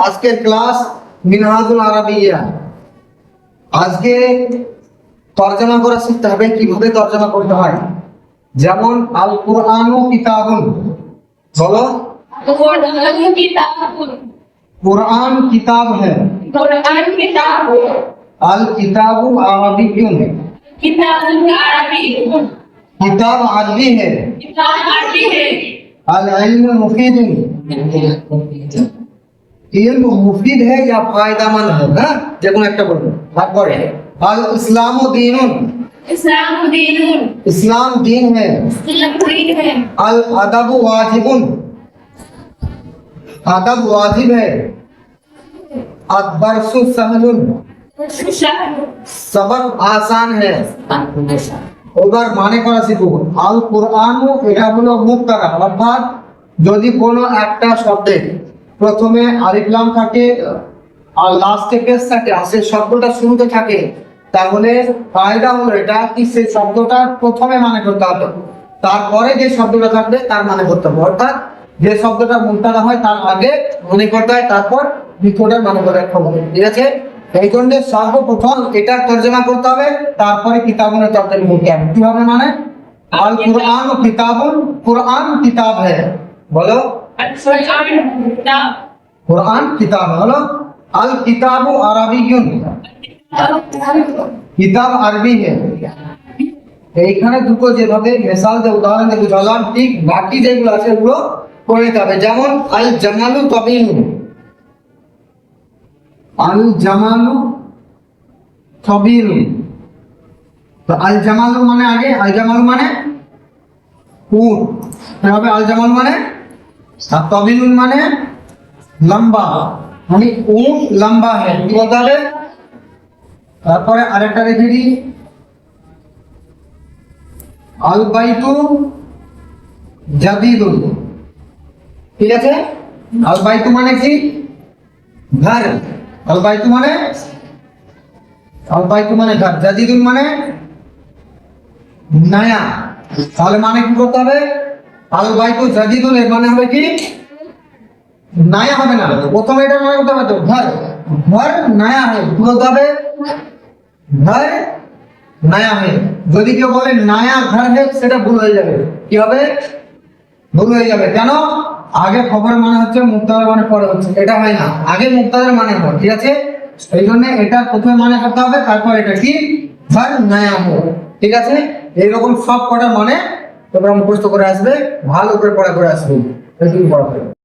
আজকের class Minhajul Arabia. আজকে তর্জমা করা শিখতে হবে, কিভাবে তর্জমা করতে হয়। যেমন আল কুরআনু কিতাবুন, বলো कुरान किताब है, अल किताबु अरबियुन, किताब अरबी है, अल इल्म मुफीदुन, इल्म मुफीद है या फायदामंद है ना, যেকোনো একটা বলবো। তারপরে अल इस्लाम दीनुन, इस्लाम दीन है, अल अदब वाजिबुन, अदब वाजिब है, अदबरसु सहलुन, सबक आसान है। এবার মানে করা শিখব। আল কুরআন এটা হলো মুবতাদা, অর্থাৎ যদি কোনো একটা শব্দে প্রথমে আলিফ লাম থাকে আর লাস্টে পেশ থাকে আর সেই শব্দটা শুরুতে থাকে, তাহলে ফায়দা হলো এটা কি সেই শব্দটার প্রথমে মানে করতে হবে, তারপরে যে শব্দটা থাকবে তার মানে করতে হবে। অর্থাৎ যে শব্দটা মুবতাদা হয় তার আগে মনে করতে হয়, তারপর দ্বিতীয়টার মানে করে রাখতে হবে। ঠিক আছে? এই জন্য সর্বপ্রথম এটার তর্জমা করতে হবে, তারপরে কিতাবুনের তর্জমা করতে হবে। কিভাবে মানে? আল কুরআন কিতাবুন, কুরআন কিতাব है, বলো কুরআন কিতাব হলো আল কিতাবু আরাবিয়ুন, কিতাব আরবি है। এইখানে দুটো যেভাবে মিসাল দিয়ে উদাহরণ দিয়ে বুঝালাম, ঠিক বাকি যেগুলো আছে ওগুলো করে নিতে হবে। যেমন আল জামালু তাবিনু, আল জামালু তাবিনু, তো আল জামালু মানে আগে, আল জামালু মানে উট, তবে আল জামাল মানে আর তাবিনুন মানে লম্বা, মানে উট লম্বা है, কি বলতে হবে? তারপরে আরেকটা দেখে দিই, আল বাইতু জাদিদুন। ঠিক আছে? আল বাইতু মানে কি? ঘর। আল বাইতু মানে, আল বাইতু মানে ঘর, জাদিদুন মানে নয়া। তাহলে মানে কি করতে হবে? আল বাইতু জাদিদুন এর মানে হবে কি? নয়া হবে না, প্রথমে এটা মনে করতে হবে তো ঘর, ঘর নয়া है, বলতে হবে ঘর নয়া है। যদি কেউ বলে নয়া ঘর है সেটা ভুল হয়ে যাবে। কি হবে? ভুল হয়ে যাবে। কেন? আগে খবরের মানে হচ্ছে, মুবতাদার মানে পরে হচ্ছে, এটা হয় না, আগে মুবতাদার মানে হয়। ঠিক আছে? এই জন্য এটা প্রথমে মানে করতে হবে, তারপর এটা কি? ঘর নয়া हो। ঠিক আছে? এইরকম সব কটার মানে তোমরা মুখস্থ করে আসবে, ভালো করে পড়া করে আসবে। এটুকু পড়া।